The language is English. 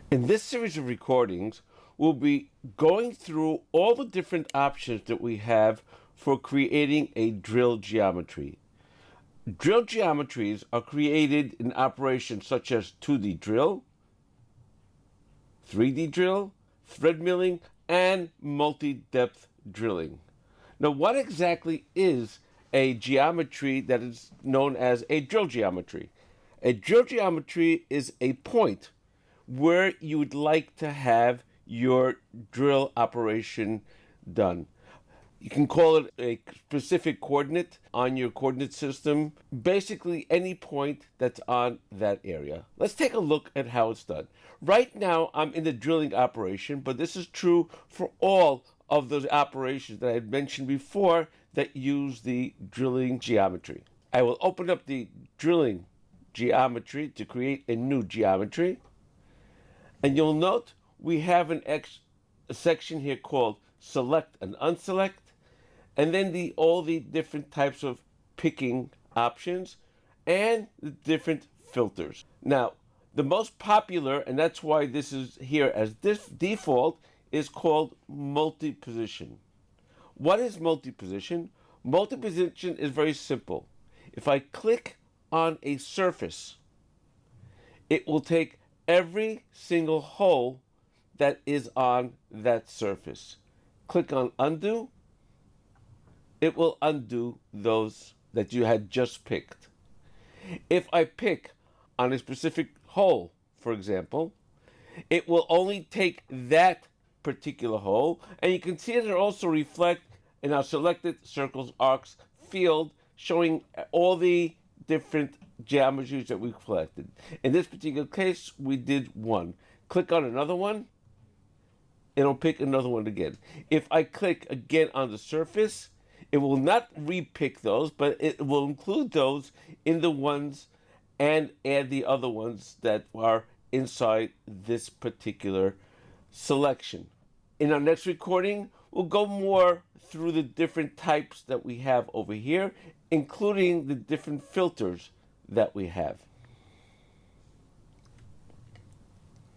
In this series of recordings, we'll be going through all the different options that we have for creating a drill geometry. Drill geometries are created in operations such as 2D drill, 3D drill, thread milling, and multi-depth drilling. Now, what exactly is a geometry that is known as a drill geometry? A drill geometry is a point where you would like to have your drill operation done. You can call it a specific coordinate on your coordinate system, basically any point that's on that area. Let's take a look at how it's done. Right now, I'm in the drilling operation, but this is true for all of those operations that I had mentioned before that use the drilling geometry. I will open up the drilling geometry to create a new geometry. And you'll note we have a section here called select and unselect, and then all the different types of picking options and the different filters. Now, the most popular, and that's why this is here as this default, is called multi-position. What is multi-position? Multi-position is very simple. If I click on a surface, it will take every single hole that is on that surface. Click on undo. It will undo those that you had just picked. If I pick on a specific hole, for example, it will only take that particular hole, and you can see it also reflect in our selected circles, arcs field, showing all the different geometries that we collected. In this particular case, we did one. Click on another one, it'll pick another one again. If I click again on the surface, it will not re-pick those, but it will include those in the ones and add the other ones that are inside this particular selection. In our next recording, we'll go more through the different types that we have over here, including the different filters that we have.